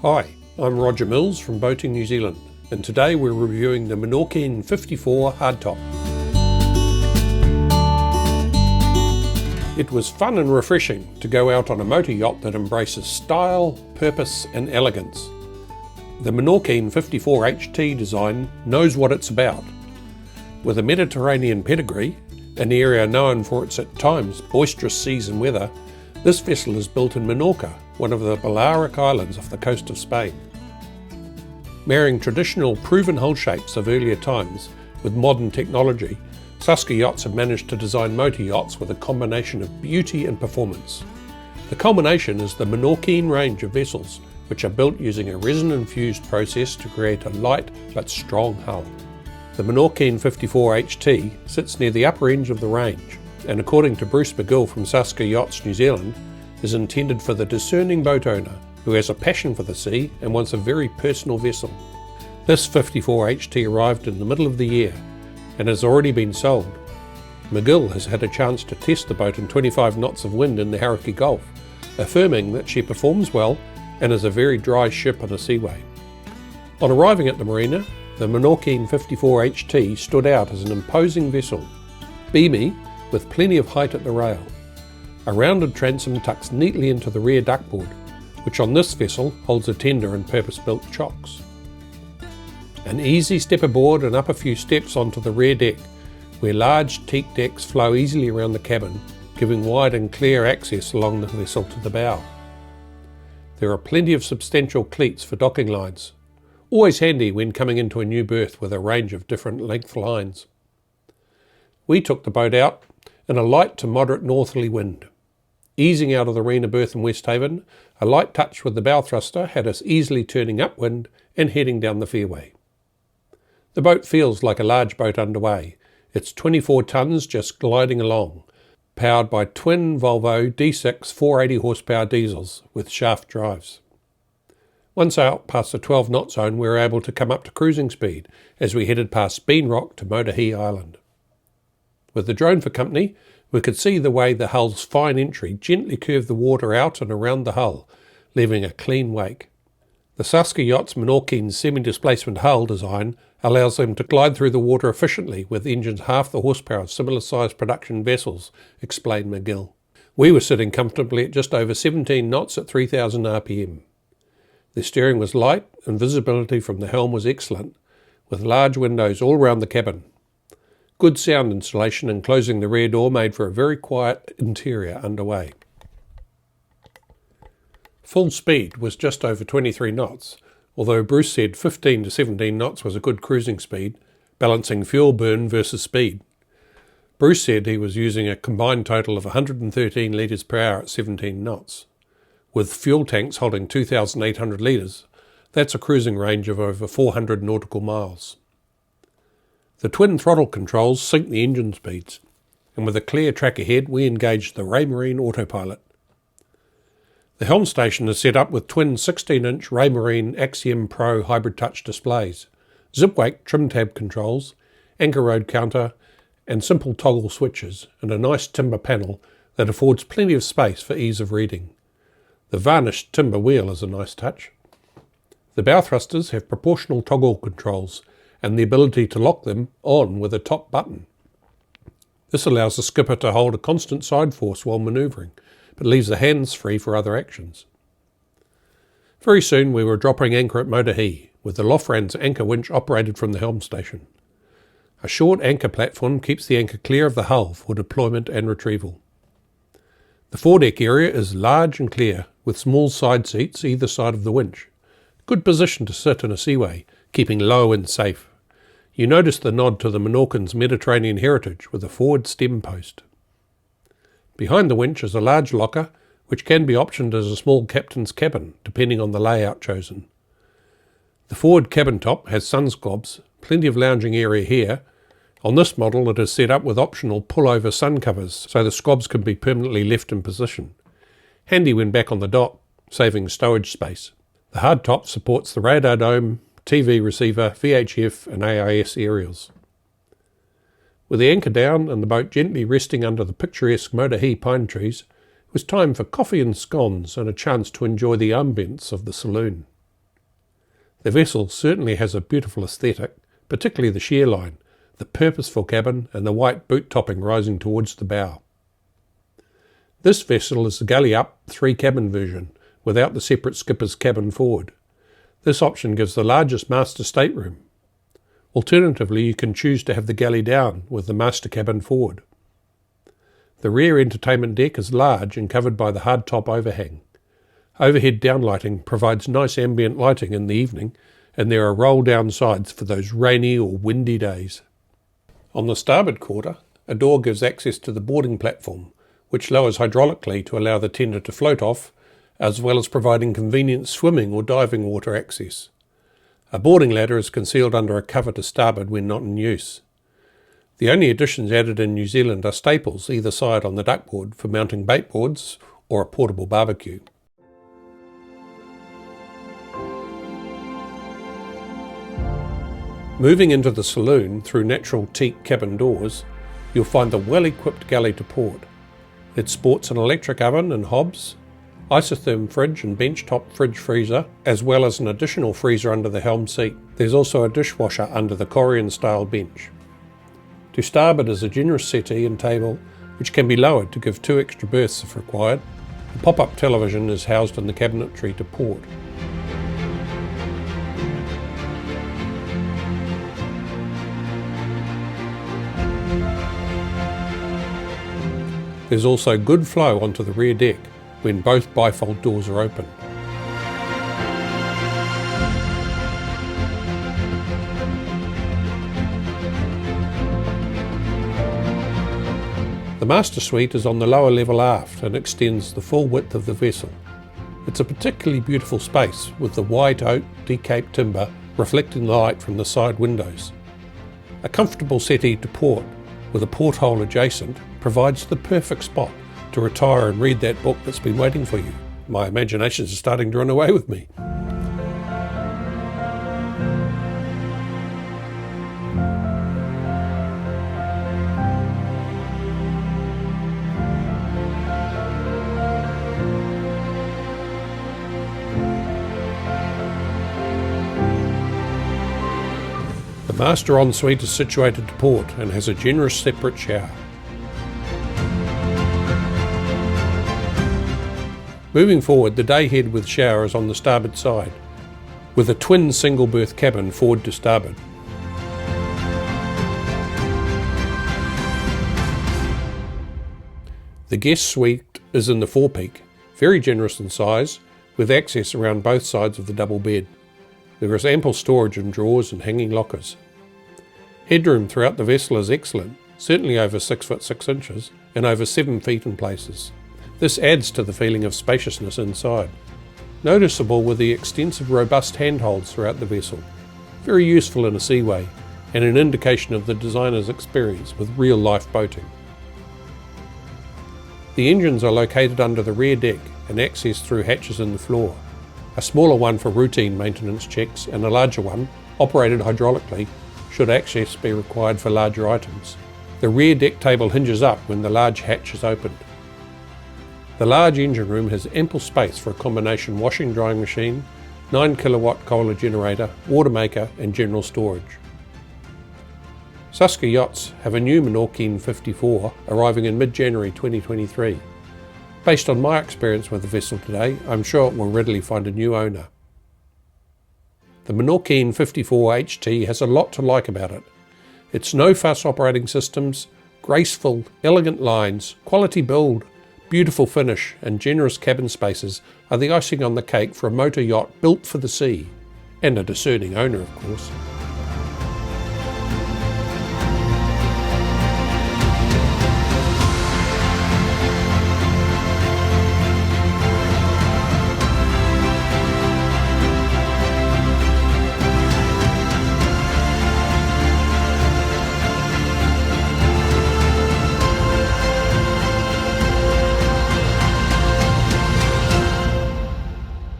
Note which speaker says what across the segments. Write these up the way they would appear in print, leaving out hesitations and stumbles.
Speaker 1: Hi, I'm Roger Mills from Boating New Zealand, and today we're reviewing the Menorquin 54 hardtop. It was fun and refreshing to go out on a motor yacht that embraces style, purpose and elegance. The Menorquin 54 HT design knows what it's about. With a Mediterranean pedigree, an area known for its at times boisterous seas and weather, this vessel is built in Menorca, one of the Balearic Islands off the coast of Spain. Marrying traditional proven hull shapes of earlier times with modern technology, Sasga Yachts have managed to design motor yachts with a combination of beauty and performance. The culmination is the Menorquín range of vessels, which are built using a resin-infused process to create a light but strong hull. The Menorquin 54 HT sits near the upper edge of the range, and according to Bruce McGill from Sasga Yachts New Zealand, is intended for the discerning boat owner who has a passion for the sea and wants a very personal vessel. This 54 HT arrived in the middle of the year and has already been sold. McGill has had a chance to test the boat in 25 knots of wind in the Hauraki Gulf, affirming that she performs well and is a very dry ship on a seaway. On arriving at the marina, the Menorquin 54 HT stood out as an imposing vessel, beamy with plenty of height at the rail. A rounded transom tucks neatly into the rear duckboard, which on this vessel holds a tender and purpose-built chocks. An easy step aboard and up a few steps onto the rear deck, where large teak decks flow easily around the cabin, giving wide and clear access along the vessel to the bow. There are plenty of substantial cleats for docking lines, always handy when coming into a new berth with a range of different length lines. We took the boat out in a light to moderate northerly wind. Easing out of the Rena berth in West Haven, a light touch with the bow thruster had us easily turning upwind and heading down the fairway. The boat feels like a large boat underway. It's 24 tonnes just gliding along, powered by twin Volvo D6 480 horsepower diesels with shaft drives. Once out past the 12 knot zone, we were able to come up to cruising speed as we headed past Bean Rock to Motahi Island. With the drone for company, we could see the way the hull's fine entry gently curved the water out and around the hull, leaving a clean wake. The Sasga Yachts Menorquin semi-displacement hull design allows them to glide through the water efficiently with engines half the horsepower of similar-sized production vessels, explained McGill. We were sitting comfortably at just over 17 knots at 3,000 RPM. The steering was light and visibility from the helm was excellent, with large windows all round the cabin. Good sound insulation and closing the rear door made for a very quiet interior underway. Full speed was just over 23 knots, although Bruce said 15 to 17 knots was a good cruising speed, balancing fuel burn versus speed. Bruce said he was using a combined total of 113 litres per hour at 17 knots. With fuel tanks holding 2,800 litres, that's a cruising range of over 400 nautical miles. The twin throttle controls sync the engine speeds, and with a clear track ahead we engaged the Raymarine autopilot. The helm station is set up with twin 16-inch Raymarine Axiom Pro hybrid touch displays, zip-wake trim tab controls, anchor road counter and simple toggle switches, and a nice timber panel that affords plenty of space for ease of reading. The varnished timber wheel is a nice touch. The bow thrusters have proportional toggle controls and the ability to lock them on with a top button. This allows the skipper to hold a constant side force while manoeuvring, but leaves the hands free for other actions. Very soon we were dropping anchor at Motahi, with the Lofran's anchor winch operated from the helm station. A short anchor platform keeps the anchor clear of the hull for deployment and retrieval. The foredeck area is large and clear, with small side seats either side of the winch. Good position to sit in a seaway, keeping low and safe. You notice the nod to the Menorquin's Mediterranean heritage with a forward stem post. Behind the winch is a large locker, which can be optioned as a small captain's cabin, depending on the layout chosen. The forward cabin top has sun squabs, plenty of lounging area here. On this model it is set up with optional pull-over sun covers, so the squabs can be permanently left in position. Handy when back on the dock, saving stowage space. The hardtop supports the radar dome, TV receiver, VHF and AIS aerials. With the anchor down and the boat gently resting under the picturesque Motahi pine trees, it was time for coffee and scones and a chance to enjoy the ambience of the saloon. The vessel certainly has a beautiful aesthetic, particularly the shear line, the purposeful cabin and the white boot topping rising towards the bow. This vessel is the galley up 3-cabin version, without the separate skipper's cabin forward. This option gives the largest master stateroom. Alternatively, you can choose to have the galley down with the master cabin forward. The rear entertainment deck is large and covered by the hardtop overhang. Overhead downlighting provides nice ambient lighting in the evening, and there are roll-down sides for those rainy or windy days. On the starboard quarter, a door gives access to the boarding platform, which lowers hydraulically to allow the tender to float off, as well as providing convenient swimming or diving water access. A boarding ladder is concealed under a cover to starboard when not in use. The only additions added in New Zealand are staples either side on the duckboard for mounting bait boards or a portable barbecue. Moving into the saloon through natural teak cabin doors, you'll find the well-equipped galley to port. It sports an electric oven and hobs, isotherm fridge and bench-top fridge freezer, as well as an additional freezer under the helm seat. There's also a dishwasher under the Korean-style bench. To starboard is a generous settee and table, which can be lowered to give 2 extra berths if required. A pop-up television is housed in the cabinetry to port. There's also good flow onto the rear deck when both bifold doors are open. The master suite is on the lower level aft and extends the full width of the vessel. It's a particularly beautiful space with the white oak decaped timber reflecting the light from the side windows. A comfortable settee to port with a porthole adjacent provides the perfect spot to retire and read that book that's been waiting for you. My imaginations are starting to run away with me. The master ensuite is situated to port and has a generous separate shower. Moving forward, the dayhead with shower is on the starboard side, with a twin single berth cabin forward to starboard. The guest suite is in the forepeak, very generous in size, with access around both sides of the double bed. There is ample storage in drawers and hanging lockers. Headroom throughout the vessel is excellent, certainly over 6 foot 6 inches and over 7 feet in places. This adds to the feeling of spaciousness inside. Noticeable were the extensive robust handholds throughout the vessel, very useful in a seaway and an indication of the designer's experience with real-life boating. The engines are located under the rear deck and accessed through hatches in the floor, a smaller one for routine maintenance checks and a larger one, operated hydraulically, should access be required for larger items. The rear deck table hinges up when the large hatch is opened. The large engine room has ample space for a combination washing drying machine, 9 kilowatt Kohler generator, water maker and general storage. Sasga Yachts have a new Menorquin 54 arriving in mid-January 2023. Based on my experience with the vessel today, I'm sure it will readily find a new owner. The Menorquin 54 HT has a lot to like about it. Its no-fuss operating systems, graceful, elegant lines, quality build, beautiful finish and generous cabin spaces are the icing on the cake for a motor yacht built for the sea, and a discerning owner of course.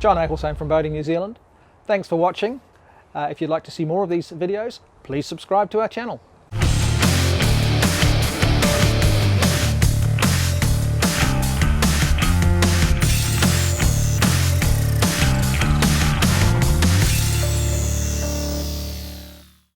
Speaker 2: John Ecclestone from Boating New Zealand. Thanks for watching. If you'd like to see more of these videos, please subscribe to our channel.